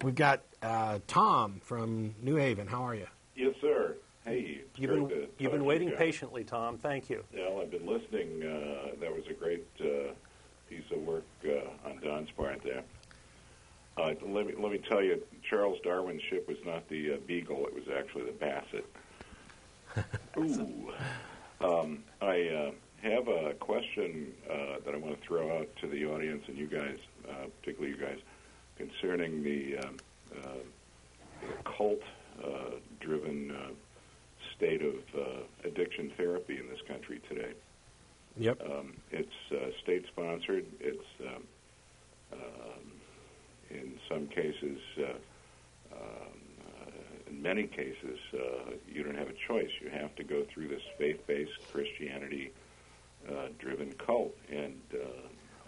We've got Tom from New Haven. How are you? Yes, sir. Hey, you've been waiting patiently, Tom. Thank you. Well, I've been listening. That was a great piece of work on Don's part there. Let me tell you, Charles Darwin's ship was not the Beagle; it was actually the Basset. Ooh. I have a question that I want to throw out to the audience and you guys, particularly you guys, concerning the cult-driven state of addiction therapy in this country today. Yep. It's state-sponsored. It's in some cases, in many cases, you don't have a choice. You have to go through this faith-based Christianity-driven cult, and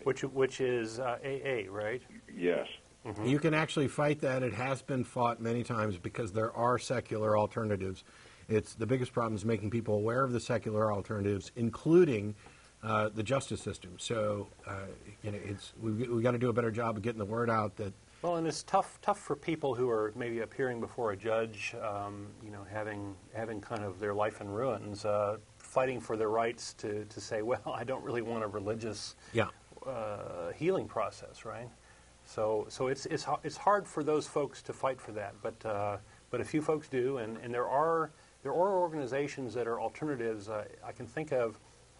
which is AA, right? Yes. Mm-hmm. You can actually fight that. It has been fought many times because there are secular alternatives. It's the biggest problem is making people aware of the secular alternatives, including the justice system. So, we got to do a better job of getting the word out that. Well, and it's tough for people who are maybe appearing before a judge, having kind of their life in ruins, fighting for their rights to say, well, I don't really want a religious healing process, right? So it's hard for those folks to fight for that, but a few folks do, and there are organizations that are alternatives. I can think of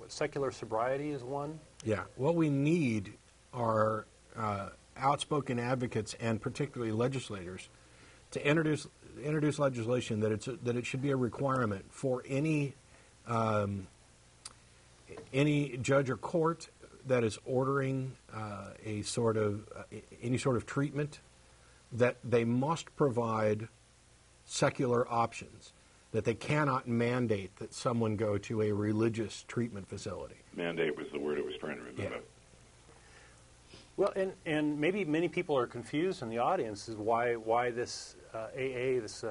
secular sobriety is one. Yeah, what we need are outspoken advocates and particularly legislators to introduce legislation that it should be a requirement for any judge or court that is ordering any sort of treatment, that they must provide secular options, that they cannot mandate that someone go to a religious treatment facility. Mandate was the word I was trying to remember. Yeah. Well, and maybe many people are confused in the audience is why this AA, this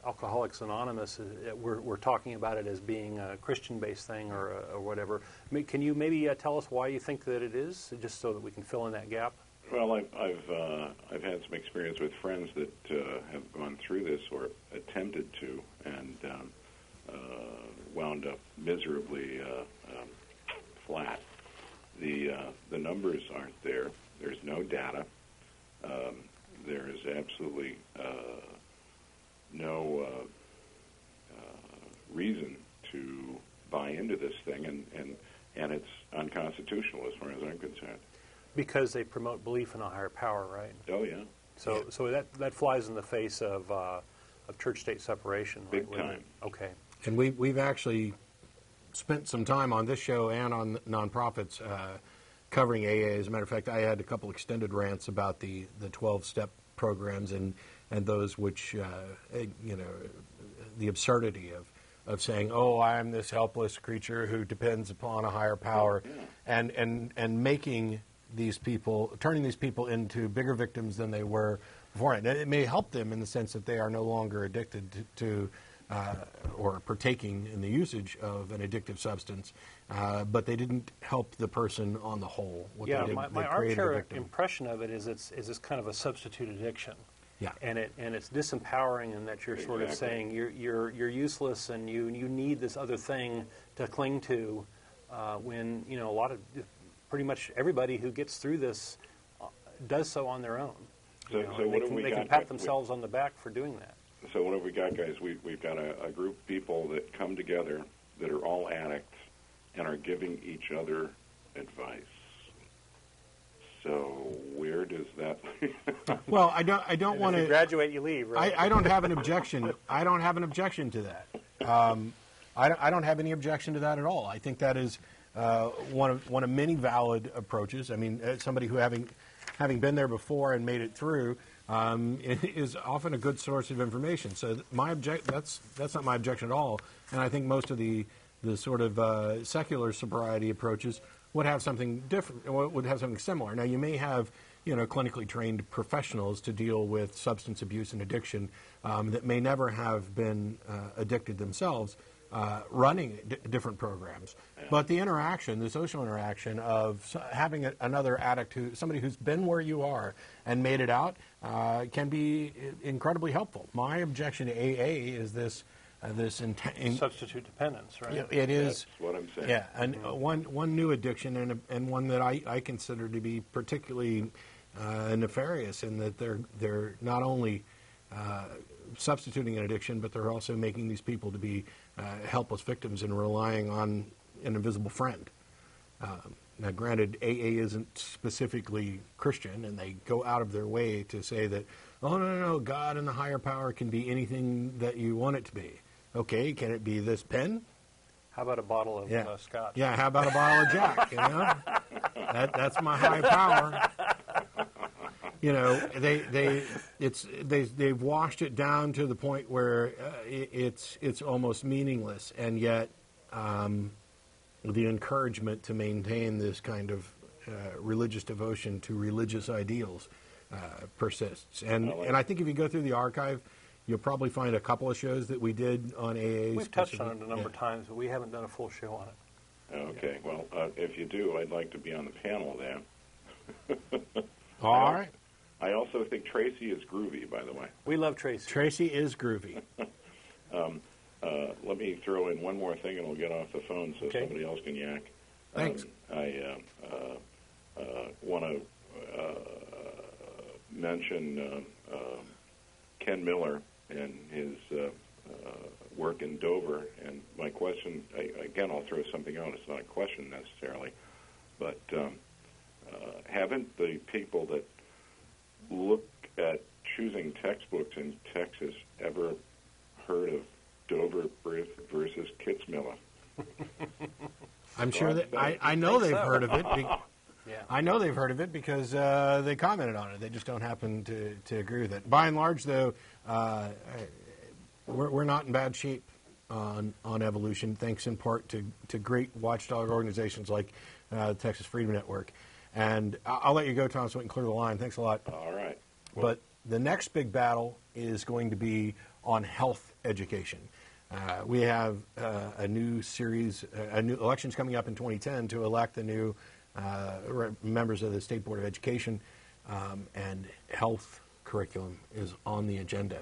Alcoholics Anonymous, we're talking about it as being a Christian-based thing or whatever. Can you maybe tell us why you think that it is, just so that we can fill in that gap? Well, I've had some experience with friends that have gone through this or attempted to, and wound up miserably flat. The numbers aren't there. There's no data. There is absolutely no reason to buy into this thing, and it's unconstitutional as far as I'm concerned. Because they promote belief in a higher power, right? Oh yeah. So that flies in the face of church-state separation. Big right? time. Okay. And we've actually spent some time on this show and on nonprofits covering AA. As a matter of fact, I had a couple extended rants about the 12-step programs and those which the absurdity of saying, oh, I'm this helpless creature who depends upon a higher power, and making these people, turning these people into bigger victims than they were beforehand. It may help them in the sense that they are no longer addicted to or partaking in the usage of an addictive substance, but they didn't help the person on the whole. My armchair impression of it is it's kind of a substitute addiction. Yeah. And it's disempowering in that you're sort of saying you're useless and you need this other thing to cling to, when a lot of pretty much everybody who gets through this does so on their own. So they can pat themselves on the back for doing that. So what have we got, guys? We've got a group of people that come together that are all addicts and are giving each other advice. So where does that? Well, I don't want to graduate. You leave, right? I don't have an objection. I don't have an objection to that. I don't have any objection to that at all. I think that is one of many valid approaches. I mean, somebody who having been there before and made it through is often a good source of information. So that's not my objection at all. And I think most of the sort of secular sobriety approaches would have something different, would have something similar. Now, you may have clinically trained professionals to deal with substance abuse and addiction that may never have been addicted themselves, running different programs. Yeah. But the interaction, the social interaction of having another addict, somebody who's been where you are and made it out, can be incredibly helpful. My objection to AA is this substitute dependence, right? It is. That's what I'm saying. Yeah, and one new addiction, and one that I consider to be particularly nefarious in that they're not only substituting an addiction, but they're also making these people to be helpless victims and relying on an invisible friend. Now, granted, AA isn't specifically Christian, and they go out of their way to say that, oh, no, God and the higher power can be anything that you want it to be. Okay, can it be this pen? How about a bottle of scotch? Yeah, how about a bottle of Jack, you know? That's my high power. You know, they've washed it down to the point where it's almost meaningless, and yet the encouragement to maintain this kind of religious devotion to religious ideals persists. And I think if you go through the archive, you'll probably find a couple of shows that we did on AA. We've touched on it a number of times, but we haven't done a full show on it. Okay, well, if you do, I'd like to be on the panel then. All right. I also think Tracy is groovy, by the way. We love Tracy. Tracy is groovy. Let me throw in one more thing, and we'll get off the phone so somebody else can yak. Thanks. I want to mention Ken Miller and his work in Dover. And my question, again, I'll throw something out. It's not a question necessarily, but haven't the people that look at choosing textbooks in Texas ever heard of Dover versus Kitzmiller? I'm sure that I know they've heard of it. I know they've heard of it because they commented on it. They just don't happen to agree with it. By and large, though, we're not in bad shape on evolution, thanks in part to great watchdog organizations like the Texas Freedom Network. And I'll let you go, Tom, so we can clear the line. Thanks a lot. All right. Well, but the next big battle is going to be on health education. We have a new series, new elections coming up in 2010 to elect the new members of the State Board of Education, and health curriculum is on the agenda.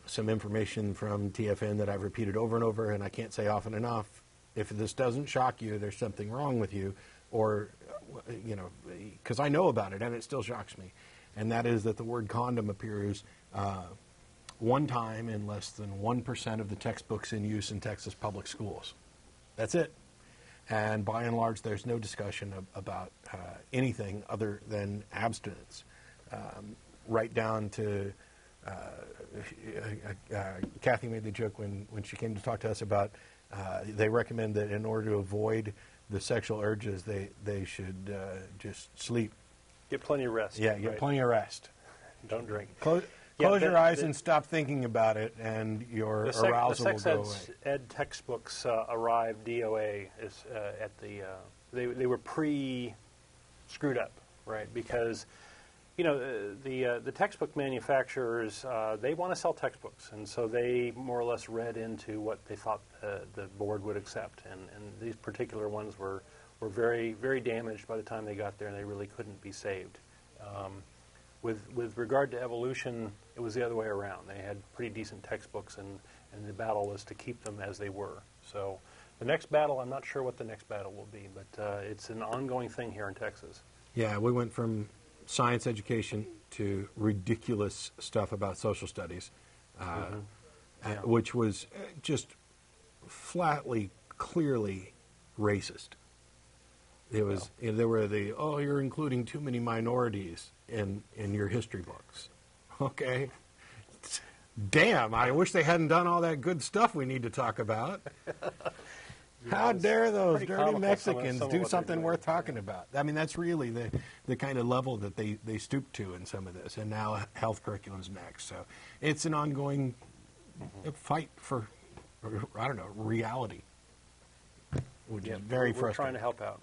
Some information from TFN that I've repeated over and over, and I can't say often enough. If this doesn't shock you, there's something wrong with you, or, you know, because I know about it and it still shocks me. And that is that the word condom appears one time in less than 1% of the textbooks in use in Texas public schools. That's it. And by and large, there's no discussion about anything other than abstinence. Right down to, Kathy made the joke when she came to talk to us about, they recommend that in order to avoid the sexual urges, they should just sleep. Get plenty of rest. Yeah, get plenty of rest. Don't drink. Close your eyes and stop thinking about it, and your arousal will go away. The sex ed textbooks arrived, DOA, is at the, they were pre-screwed up, right? Because, you know, the textbook manufacturers, they want to sell textbooks, and so they more or less read into what they thought the board would accept, and these particular ones were very, very damaged by the time they got there, and they really couldn't be saved. With regard to evolution, it was the other way around. They had pretty decent textbooks, and the battle was to keep them as they were. So the next battle, I'm not sure what the next battle will be, but it's an ongoing thing here in Texas. Yeah, we went from science education to ridiculous stuff about social studies, which was just flatly, clearly racist. It was, there were you're including too many minorities in your history books. Okay. Damn, I wish they hadn't done all that good stuff we need to talk about. How dare those dirty Mexicans do something worth talking about? I mean, that's really the kind of level that they stoop to in some of this. And now health curriculum's next. So it's an ongoing fight for, I don't know, reality, which is very frustrating. We're trying to help out.